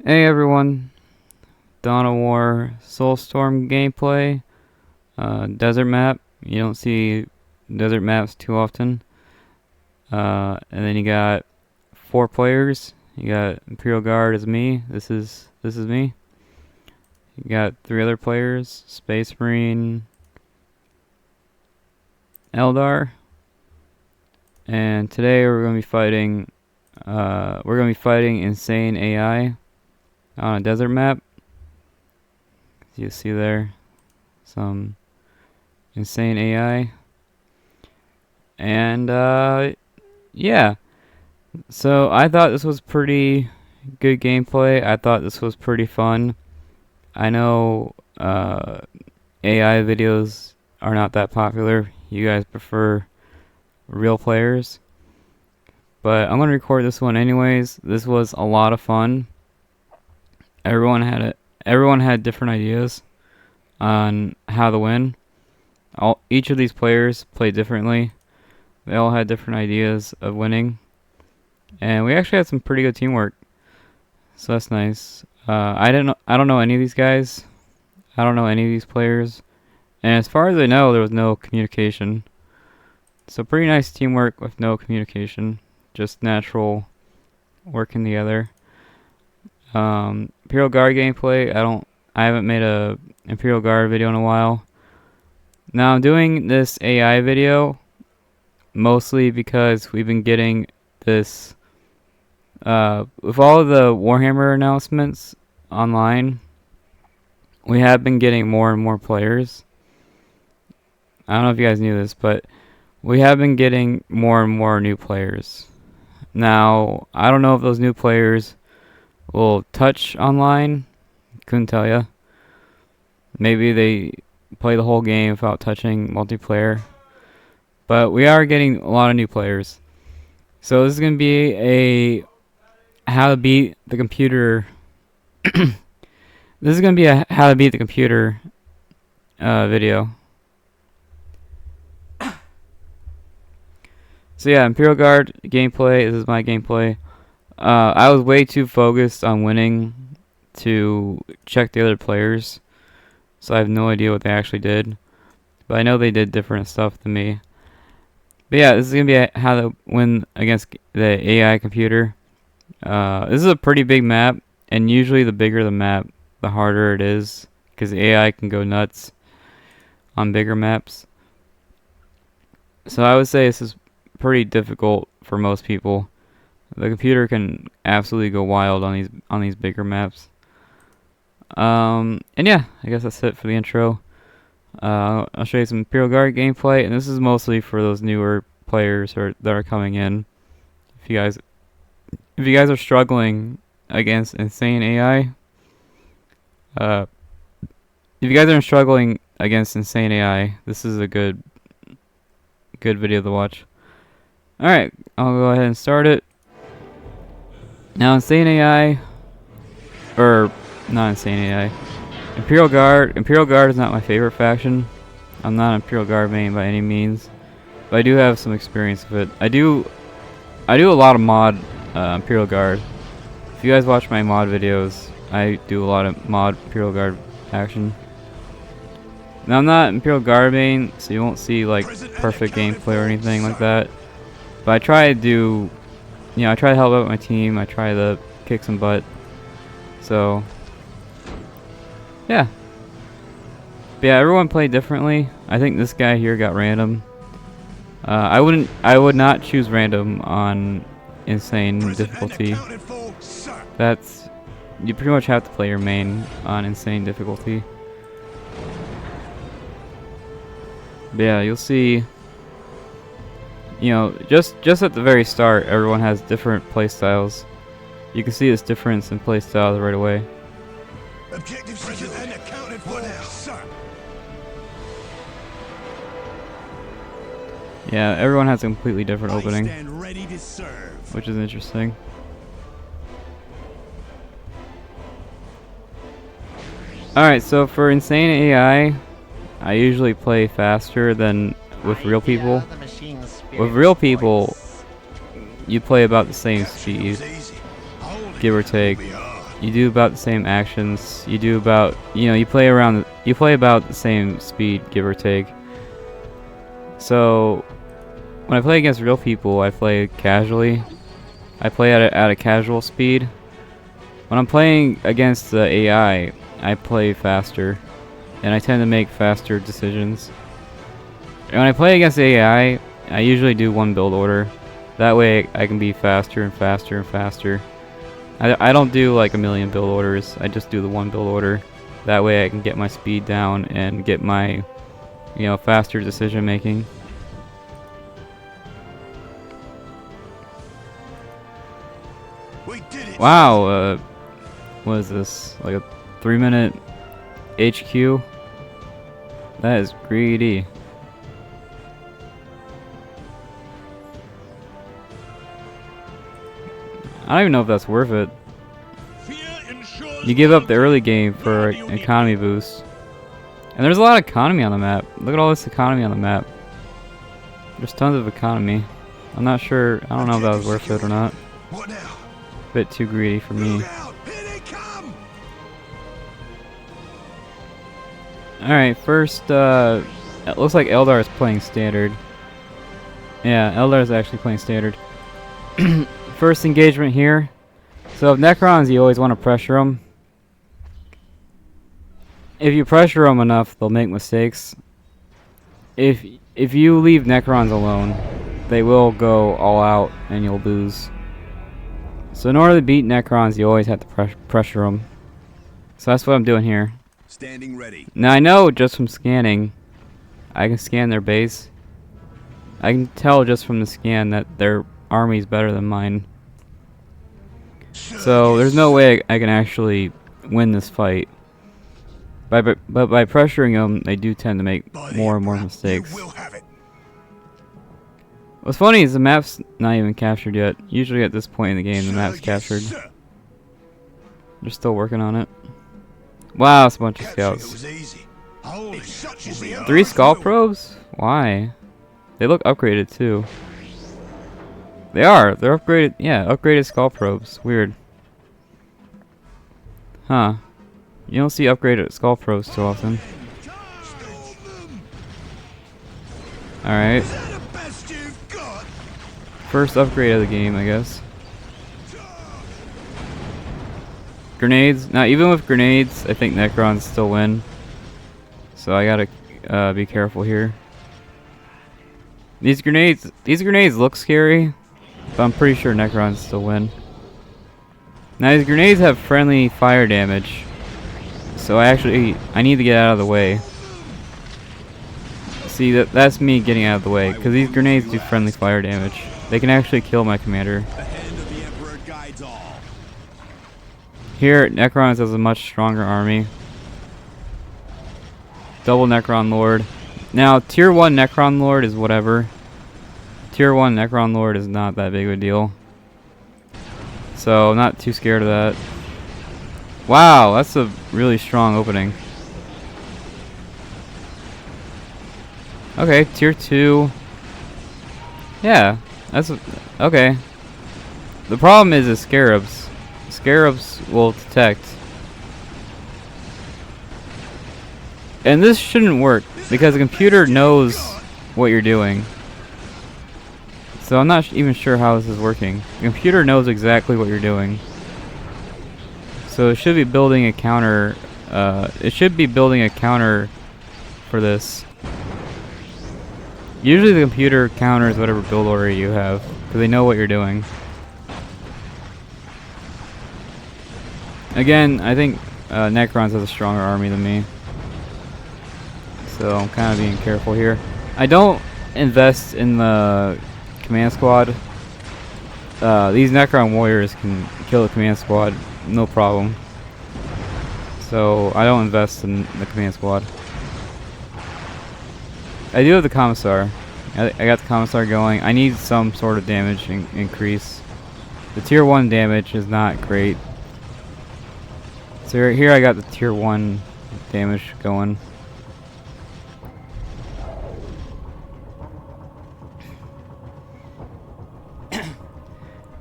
Hey everyone, Dawn of War Soulstorm gameplay, desert map. You don't see desert maps too often. And then you got 4 players. You got Imperial Guard is me. This is me. You got 3 other players: Space Marine, Eldar. And today we're gonna be fighting. Insane AI on a desert map. As you see there, some insane AI. And yeah, so I thought this was pretty good gameplay. I thought this was pretty fun. I know AI videos are not that popular. You guys prefer real players, but I'm gonna record this one anyways. This was a lot of fun. Everyone had different ideas on how to win. Each of these players played differently. They all had different ideas of winning, and we actually had some pretty good teamwork. So that's nice. I don't know any of these guys. I don't know any of these players, and as far as I know, there was no communication. So pretty nice teamwork with no communication, just natural working together. Imperial Guard gameplay. I haven't made a Imperial Guard video in a while. Now I'm doing this AI video mostly because we've been getting this with all of the Warhammer announcements online. We have been getting more and more players. I don't know if you guys knew this, but we have been getting more and more new players. Now, I don't know if those new players will touch online. Couldn't tell ya. Maybe they play the whole game without touching multiplayer. But we are getting a lot of new players. So this is going to be a how to beat the computer. This is going to be a how to beat the computer video. So yeah, Imperial Guard gameplay. This is my gameplay. I was way too focused on winning to check the other players, so I have no idea what they actually did. But I know they did different stuff than me. But yeah, this is going to be how to win against the AI computer. This is a pretty big map, and usually the bigger the map, the harder it is, because the AI can go nuts on bigger maps. So I would say this is pretty difficult for most people. The computer can absolutely go wild on these bigger maps. And yeah, I guess that's it for the intro. I'll show you some Imperial Guard gameplay, and this is mostly for those newer players that are coming in. If you guys are struggling against insane AI, this is a good video to watch. All right, I'll go ahead and start it. Now, insane AI, or not insane AI, Imperial Guard. Imperial Guard is not my favorite faction. I'm not an Imperial Guard main by any means, but I do have some experience with it. I do a lot of mod Imperial Guard. If you guys watch my mod videos, I do a lot of mod Imperial Guard action. Now, I'm not Imperial Guard main, so you won't see like perfect gameplay or anything like that. But I try to do, I try to help out my team. I try to kick some butt. So, yeah. But yeah, everyone played differently. I think this guy here got random. I would not choose random on insane difficulty. You pretty much have to play your main on insane difficulty. But yeah, you'll see. Just at the very start, everyone has different playstyles. You can see this difference in playstyles right away. Objectives and accounted for now, sir. Yeah, everyone has a completely different I opening, stand ready to serve. which is interesting. Alright, so for insane AI, I usually play faster than with real people. With real people, you play about the same speed, give or take. You do about the same actions. You do about, you play around. You play about the same speed, give or take. So when I play against real people, I play casually. I play at a casual speed. When I'm playing against the AI, I play faster, and I tend to make faster decisions. And when I play against the AI, I usually do one build order. That way I can be faster and faster and faster. I don't do like a million build orders. I just do the one build order. That way I can get my speed down and get my, faster decision making. We did it. Wow, what is this? Like a 3-minute HQ? That is greedy. I don't even know if that's worth it. You give up the early game for an economy boost. And there's a lot of economy on the map. Look at all this economy on the map. There's tons of economy. I'm not sure. I don't know if that was worth it or not. What now? Bit too greedy for me. Look out! Here they come! Alright, first, it looks like Eldar is playing standard. Yeah, Eldar is actually playing standard. First engagement here. So if Necrons, you always want to pressure them. If you pressure them enough, they'll make mistakes. If you leave Necrons alone, they will go all out and you'll lose. So in order to beat Necrons, you always have to pressure them. So that's what I'm doing here. Standing ready. Now I know just from scanning, I can scan their base. I can tell just from the scan that their army's better than mine. So there's no way I can actually win this fight. But by pressuring them, they do tend to make more and more mistakes. You will have it. What's funny is the map's not even captured yet. Usually at this point in the game, the map's captured. They're still working on it. Wow, it's a bunch of scouts. It was easy. Holy, 3 skull probes? Why? They look upgraded too. They are. They're upgraded. Yeah, upgraded skull probes. Weird. Huh. You don't see upgraded skull probes too often. Alright. First upgrade of the game, I guess. Grenades. Now, even with grenades, I think Necrons still win. So I gotta be careful here. These grenades look scary, but I'm pretty sure Necrons still win. Now these grenades have friendly fire damage, so I need to get out of the way. See, that's me getting out of the way, because these grenades do friendly fire damage. They can actually kill my commander. Here, Necrons has a much stronger army. Double Necron Lord. Now, Tier 1 Necron Lord is whatever. Tier 1 Necron Lord is not that big of a deal. So, I'm not too scared of that. Wow, that's a really strong opening. Okay, Tier 2. Yeah, that's... okay. The problem is the Scarabs. Scarabs will detect. And this shouldn't work, because the computer knows what you're doing. So I'm not even sure how this is working. The computer knows exactly what you're doing. So it should be building a counter. It should be building a counter for this. Usually the computer counters whatever build order you have, because they know what you're doing. Again, I think Necrons has a stronger army than me. So I'm kind of being careful here. I don't invest in the command squad. These Necron warriors can kill the command squad, no problem. So I don't invest in the command squad. I do have the commissar. I got the commissar going. I need some sort of damage increase. The tier 1 damage is not great. So here I got the tier 1 damage going.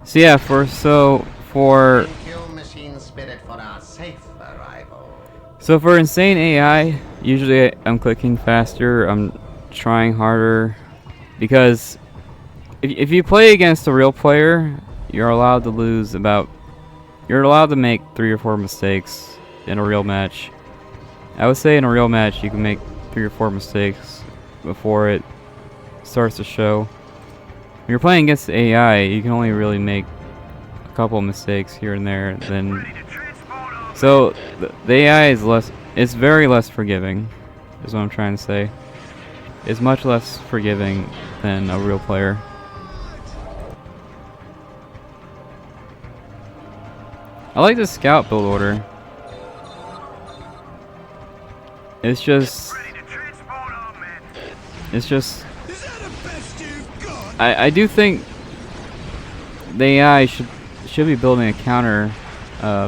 So yeah, for So for insane AI, usually I'm clicking faster, I'm trying harder, because if you play against a real player, you're allowed to you're allowed to make 3 or 4 mistakes in a real match. I would say in a real match you can make 3 or 4 mistakes before it starts to show. When you're playing against AI, you can only really make a couple of mistakes here and there. So the AI it's very less forgiving, is what I'm trying to say. It's much less forgiving than a real player. I like the scout build order. It's just I do think the AI should be building a counter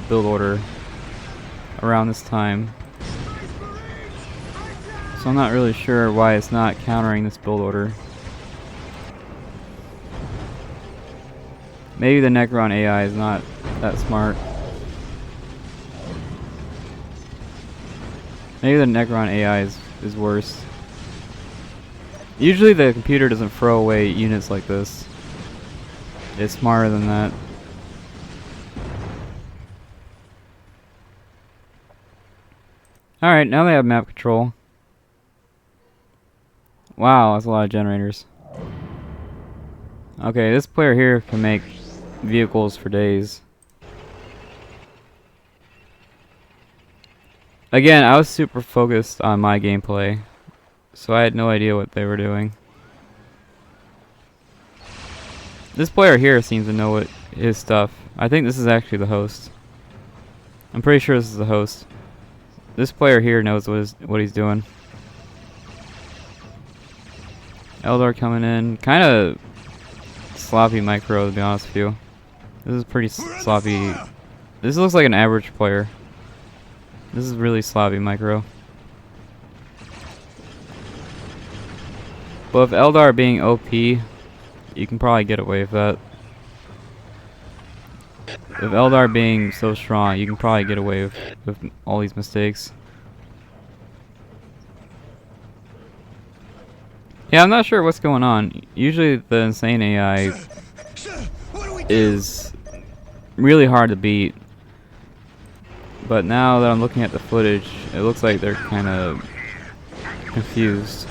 build order around this time. So I'm not really sure why it's not countering this build order. Maybe the Necron AI is not that smart. Maybe the Necron AI is worse. Usually the computer doesn't throw away units like this. It's smarter than that. Alright, now they have map control. Wow, that's a lot of generators. Okay, this player here can make vehicles for days. Again, I was super focused on my gameplay, so I had no idea what they were doing. This player here seems to know what his stuff. I think this is actually the host. I'm pretty sure this is the host. This player here knows what he's doing. Eldar coming in, kind of sloppy micro, to be honest with you. This is pretty sloppy. This looks like an average player. This is really sloppy micro. But if Eldar being OP, you can probably get away with that. If Eldar being so strong, you can probably get away with all these mistakes. Yeah, I'm not sure what's going on. Usually the insane AI is really hard to beat. But now that I'm looking at the footage, it looks like they're kind of confused.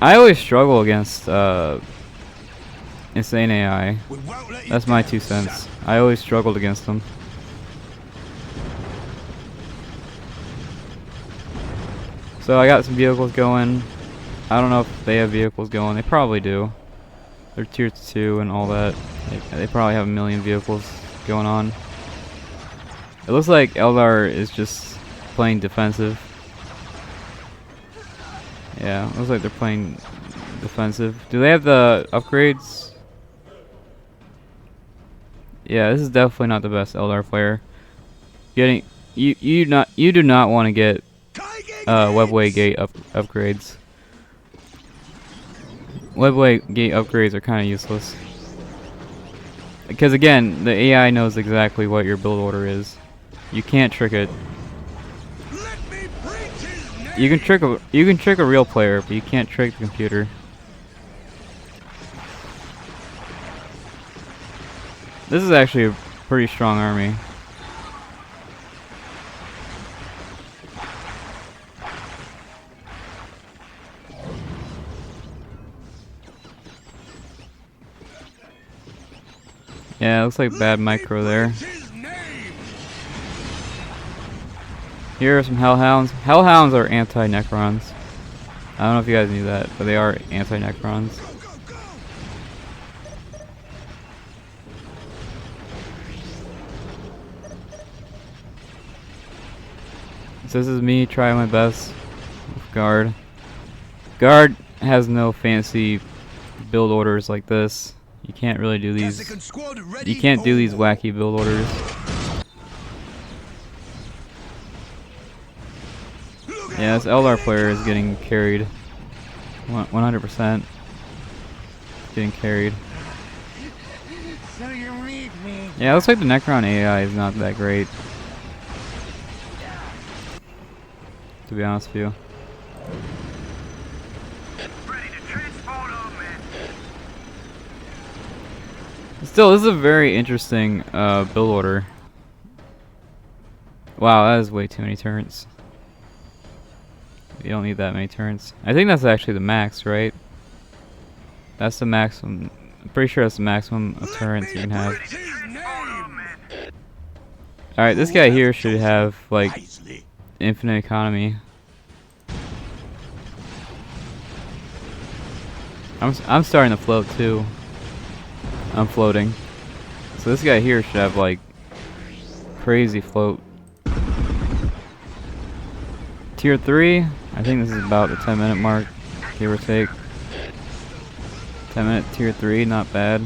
I always struggle against insane AI. That's my 2 cents. I always struggled against them. So I got some vehicles going. I don't know if they have vehicles going. They probably do. They're tier 2 and all that. They probably have a million vehicles going on. It looks like Eldar is just playing defensive. Yeah, looks like they're playing defensive. Do they have the upgrades? Yeah, this is definitely not the best Eldar player. You do not want to get webway gate upgrades. Webway gate upgrades are kind of useless. Because again, the AI knows exactly what your build order is. You can't trick it. You can trick a real player, but you can't trick the computer. This is actually a pretty strong army. Yeah, it looks like bad micro there. Here are some Hellhounds. Hellhounds are anti-Necrons. I don't know if you guys knew that, but they are anti-Necrons. So this is me trying my best with Guard. Guard has no fancy build orders like this. You can't really do these. You can't do these wacky build orders. Yeah, this Eldar player is getting carried. 100%. Getting carried. Yeah, it looks like the Necron AI is not that great. to be honest with you. Still, this is a very interesting build order. Wow, that is way too many turrets. You don't need that many turrets. I think that's actually the max, right? That's the maximum. I'm pretty sure that's the maximum of turrets you can have. Alright, this guy here should have, like, infinite economy. I'm starting to float too. I'm floating. So this guy here should have, like, crazy float. Tier 3, I think this is about the 10-minute mark, give or take. 10-minute tier 3, not bad.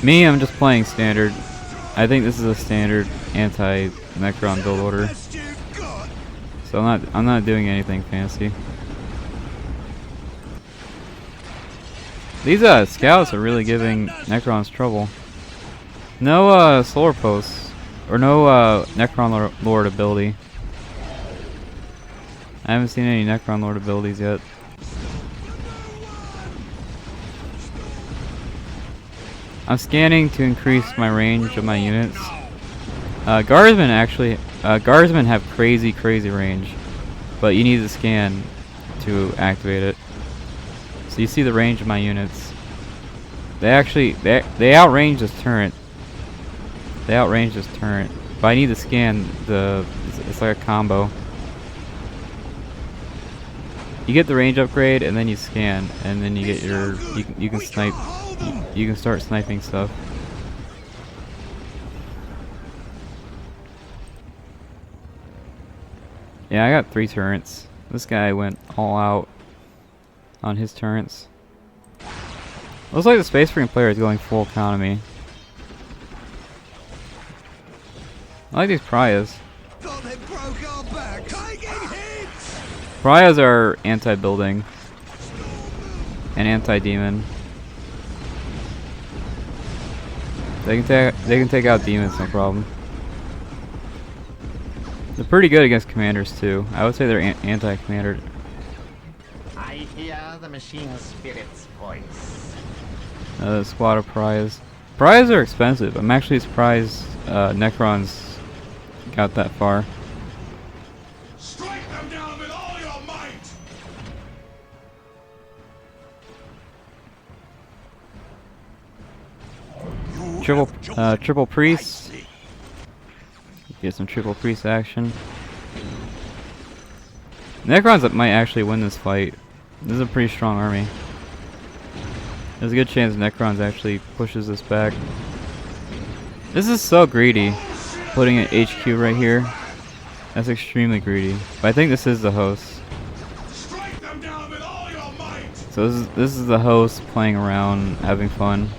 Me, I'm just playing standard. I think this is a standard anti-Necron build order. So I'm not doing anything fancy. These scouts are really giving Necrons trouble. No solar posts or no Necron Lord ability. I haven't seen any Necron Lord abilities yet. I'm scanning to increase my range of my units. Guardsmen actually, Guardsmen have crazy range, but you need to scan to activate it. So you see the range of my units. They outrange this turret. They outrange this turret, but I need to scan the. It's like a combo. You get the range upgrade, and then you scan, and then you get your. You can snipe. You can start sniping stuff. Yeah, I got 3 turrets. This guy went all out on his turrets. Looks like the Space Marine player is going full economy. I like these Pariahs. Pariahs are anti-building and anti-demon. They can take out demons, no problem. They're pretty good against commanders too. I would say they're anti-commander. I hear the machine spirit's voice. Squad of Pariahs. Pariahs are expensive. I'm actually surprised Necrons got that far. Strike them down with all your might. Triple priest. Get some triple priest action. Necrons that might actually win this fight. This is a pretty strong army. There's a good chance Necrons actually pushes this back. This is so greedy. Putting an HQ right here. That's extremely greedy. But I think this is the host. So this is the host playing around, having fun.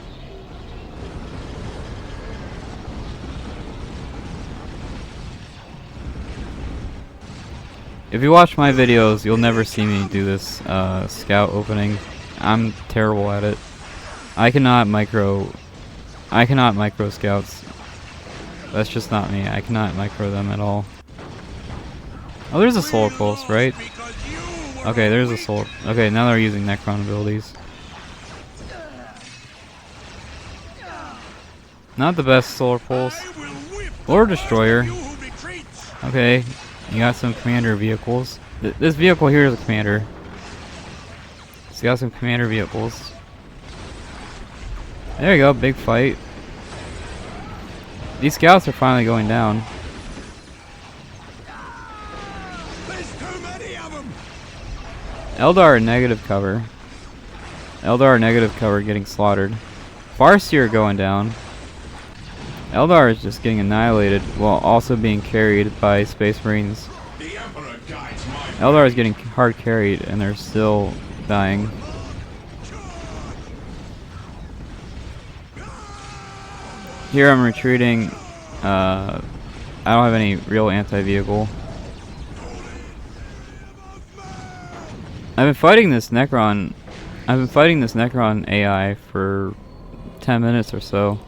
If you watch my videos, you'll never see me do this scout opening. I'm terrible at it. I cannot micro scouts. That's just not me. I cannot micro them at all. Oh, there's a solar pulse, right? Okay, there's a solar. Okay, now they're using Necron abilities. Not the best solar pulse. Lord Destroyer. Okay, you got some commander vehicles. This vehicle here is a commander. It's got some commander vehicles. There you go, big fight. These scouts are finally going down. Eldar negative cover. Eldar negative cover getting slaughtered. Farseer going down. Eldar is just getting annihilated while also being carried by Space Marines. Eldar is getting hard carried and they're still dying. Here I'm retreating. I don't have any real anti-vehicle. I've been fighting this Necron AI for 10 minutes or so,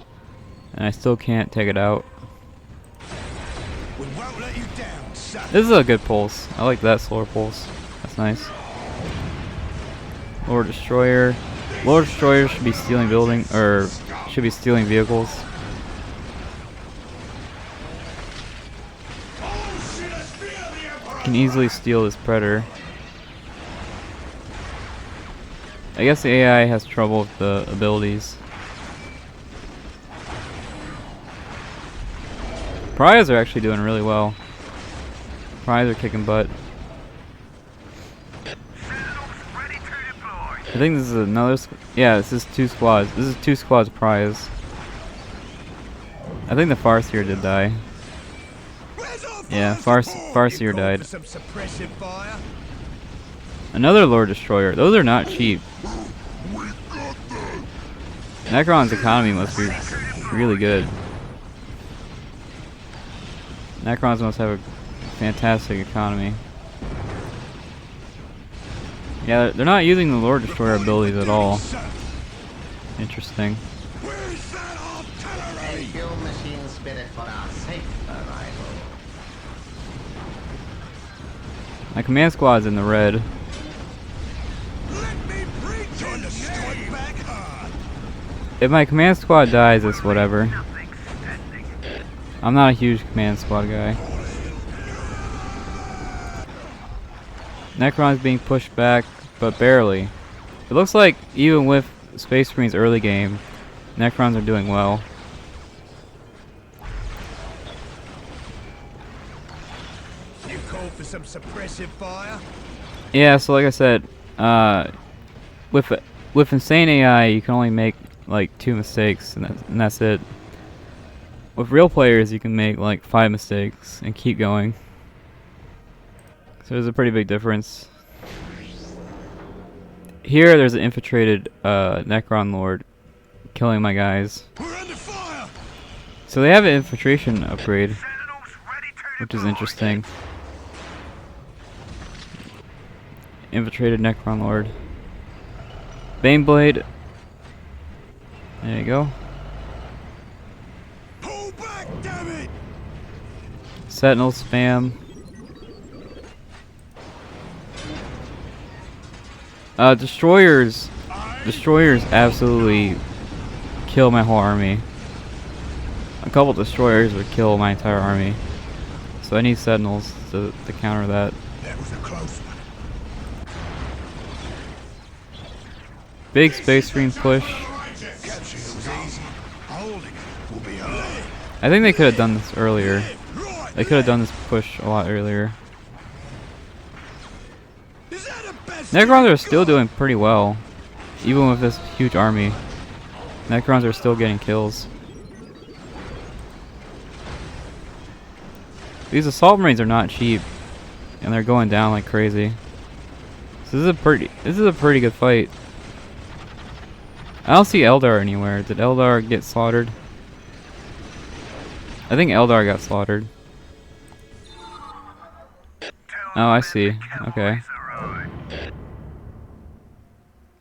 and I still can't take it out. This is a good pulse. I like that slower pulse. That's nice. Lord Destroyer. Lord Destroyer should be stealing should be stealing vehicles. Can easily steal this Predator. I guess the AI has trouble with the abilities. Pariahs are actually doing really well. Pariahs are kicking butt. I think this is another. Yeah, this is 2 squads. This is 2 squads Pariahs. I think the Farseer did die. Yeah, Farseer died. Another Lord Destroyer. Those are not cheap. Necron's economy must be really good. Necrons must have a fantastic economy. Yeah, they're not using the Lord Destroyer abilities at all. Interesting. My command squad's in the red. If my command squad dies, it's whatever. I'm not a huge command squad guy. Necron's being pushed back, but barely. It looks like even with Space Marine's early game, Necrons are doing well. You call for some suppressive fire? Yeah, so like I said, with insane AI, you can only make like 2 mistakes, and that's it. With real players, you can make like 5 mistakes and keep going. So there's a pretty big difference. Here, there's an infiltrated Necron Lord killing my guys. We're under fire. So they have an infiltration upgrade, which is interesting. Infiltrated Necron Lord. Baneblade. There you go. Pull back, damn it! Sentinel spam. Destroyers absolutely kill my whole army. A couple destroyers would kill my entire army. So I need sentinels to counter that. That was a close one. Big Space Marine push. I think they could have done this earlier. They could have done this push a lot earlier. Necrons are still doing pretty well, even with this huge army. Necrons are still getting kills. These assault marines are not cheap, and they're going down like crazy. So this is a pretty good fight. I don't see Eldar anywhere. Did Eldar get slaughtered? I think Eldar got slaughtered. Oh, I see. Okay.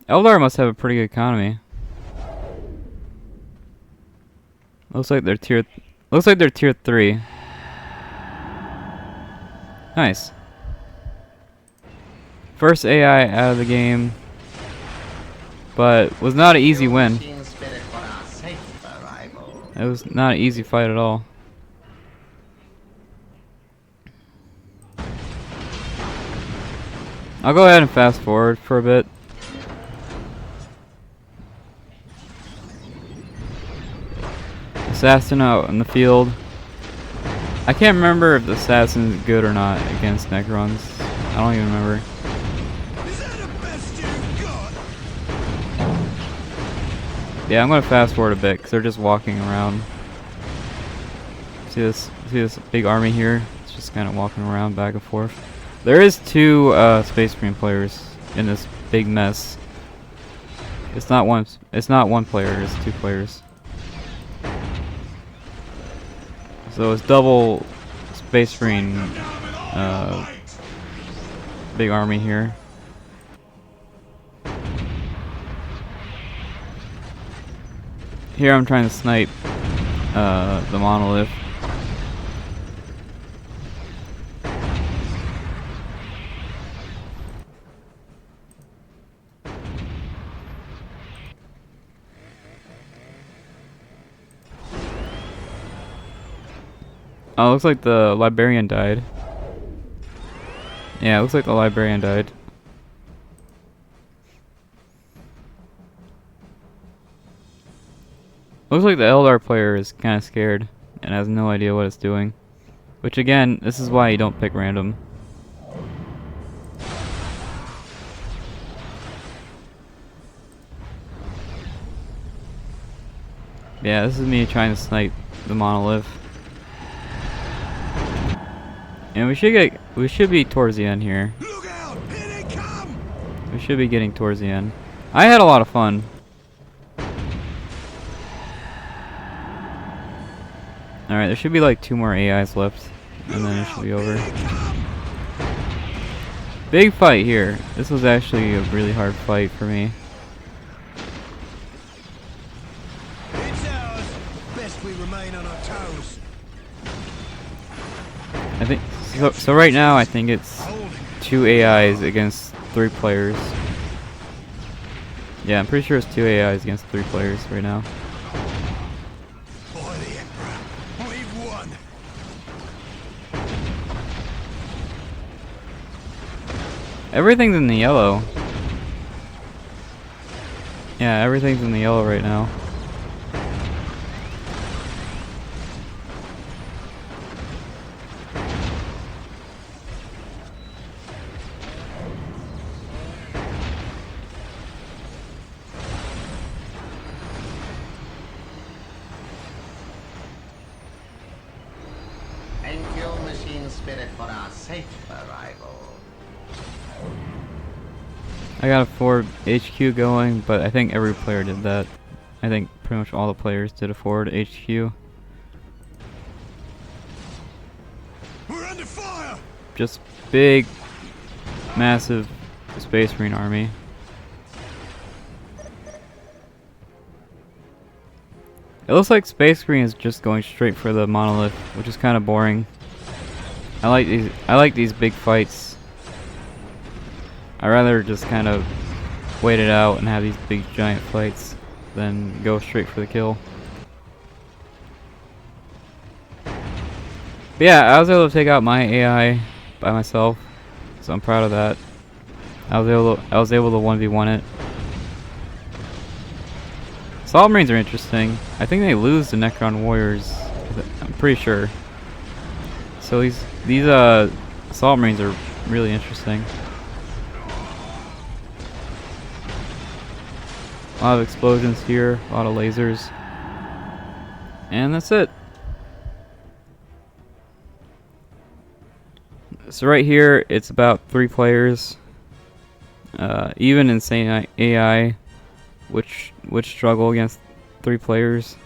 Eldar must have a pretty good economy. Looks like they're tier 3. Nice. First AI out of the game, but was not an easy win. It was not an easy fight at all. I'll go ahead and fast forward for a bit. Assassin out in the field. I can't remember if the assassin is good or not against Necrons. I don't even remember. Is that the best you've got? Yeah, I'm gonna fast forward a bit because they're just walking around. See this big army here? It's just kind of walking around back and forth. There is 2 Space Marine players in this big mess. It's not one player. It's 2 players. So it's double Space Marine big army here. Here I'm trying to snipe the monolith. Oh, looks like the librarian died. Yeah, it looks like the librarian died. Looks like the Eldar player is kind of scared and has no idea what it's doing. Which again, this is why you don't pick random. Yeah, this is me trying to snipe the monolith. And we should be towards the end here. Look out! Here they come! We should be getting towards the end. I had a lot of fun. Alright, there should be like 2 more AIs left, and then it should be over. Big fight here. This was actually a really hard fight for me. It's ours. Best we remain on our toes. I think so right now I think it's 2 AIs against 3 players. Yeah, I'm pretty sure it's 2 AIs against 3 players right now. By the Emperor, we've won. Everything's in the yellow. Yeah, everything's in the yellow right now. Thank you, machine spirit, for our safe arrival. I got a forward HQ going, but I think every player did that. I think pretty much all the players did a forward HQ. We're under fire! Just big, massive Space Marine army. It looks like Space Marine is just going straight for the monolith, which is kind of boring. I like these big fights. I'd rather just kind of wait it out and have these big giant fights than go straight for the kill. But yeah, I was able to take out my AI by myself, so I'm proud of that. I was able to 1v1 it. Assault Marines are interesting. I think they lose to Necron Warriors. I'm pretty sure. So these Assault Marines are really interesting. A lot of explosions here, a lot of lasers. And that's it. So right here, it's about 3 players. Even insane AI, which struggle against 3 players.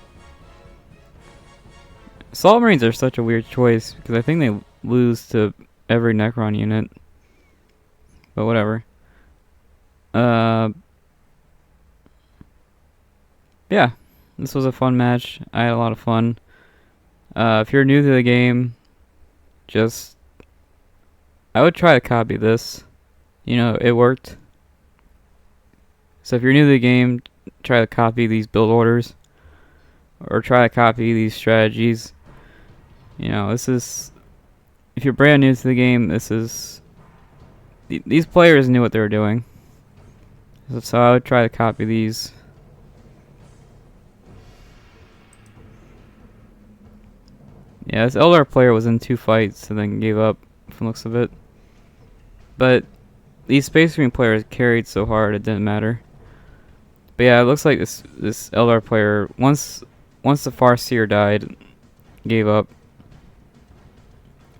Assault Marines are such a weird choice because I think they lose to every Necron unit. But whatever. Yeah, this was a fun match. I had a lot of fun. If you're new to the game, I would try to copy this. You know, it worked. So if you're new to the game, try to copy these build orders. Or try to copy these strategies. You know, this is... If you're brand new to the game, this is... These players knew what they were doing. So I would try to copy these. Yeah, this Eldar player was in 2 fights and then gave up from the looks of it. But these Space Marine players carried so hard it didn't matter. But yeah, it looks like this Eldar player, once the Farseer died, gave up.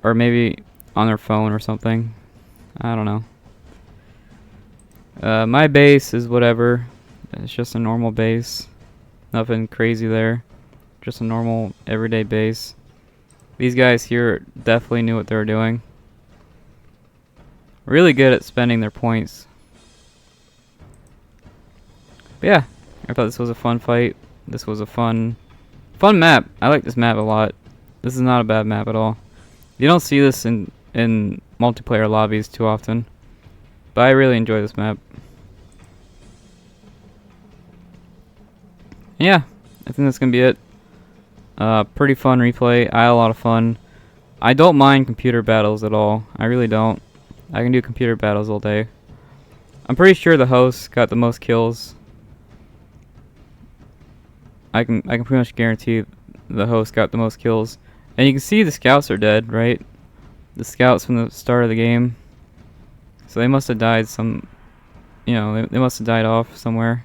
Or maybe on their phone or something. I don't know. My base is whatever. It's just a normal base. Nothing crazy there. Just a normal everyday base. These guys here definitely knew what they were doing. Really good at spending their points. But yeah, I thought this was a fun fight. This was a fun map. I like this map a lot. This is not a bad map at all. You don't see this in multiplayer lobbies too often. But I really enjoy this map. Yeah, I think that's gonna be it. Pretty fun replay. I had a lot of fun. I don't mind computer battles at all. I really don't. I can do computer battles all day. I'm pretty sure the host got the most kills. I can pretty much guarantee the host got the most kills. And you can see the scouts are dead, right? The scouts from the start of the game. So they must have died some, you know, they must have died off somewhere.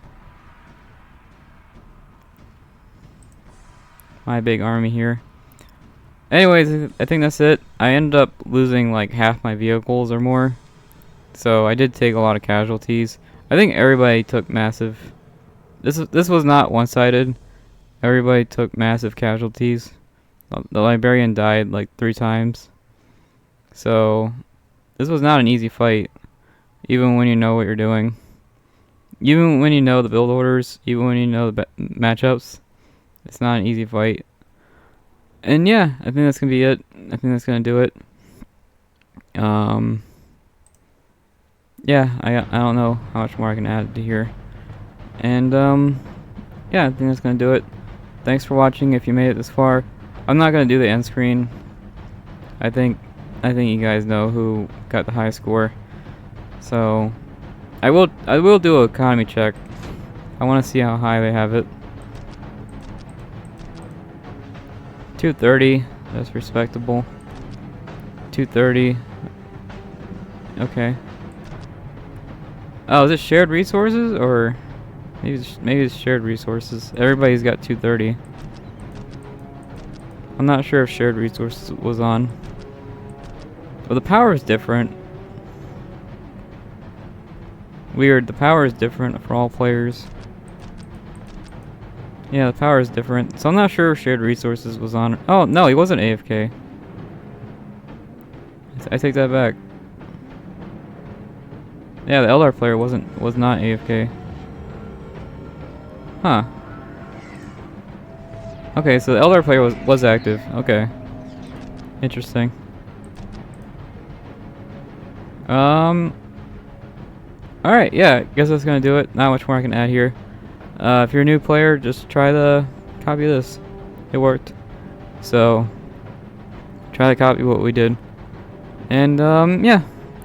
My big army here. Anyways, I think that's it. I ended up losing like half my vehicles or more. So I did take a lot of casualties. I think everybody took massive. This was not one-sided. Everybody took massive casualties. The librarian died like 3 times. So this was not an easy fight, even when you know what you're doing. Even when you know the build orders, even when you know the matchups, it's not an easy fight. And yeah, I think that's gonna be it. I think that's gonna do it. Yeah, I don't know how much more I can add to here. And yeah, I think that's gonna do it. Thanks for watching. If you made it this far, I'm not gonna do the end screen. I think you guys know who got the high score. So I will do an economy check. I want to see how high they have it. 230. That's respectable. 230. Okay. Oh, is it shared resources or maybe it's shared resources? Everybody's got 230. I'm not sure if shared resources was on. Well, the power is different. Weird, the power is different for all players. Yeah, the power is different. So I'm not sure if shared resources was on. Oh, no, he wasn't AFK. I take that back. Yeah, the Eldar player was not AFK. Huh. Okay, so the Eldar player was active. Okay. Interesting. Alright, yeah, I guess that's gonna do it. Not much more I can add here. If you're a new player, just try to copy this. It worked. So, try to copy what we did. And, yeah,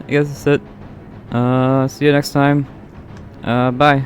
I guess that's it. See you next time. Bye.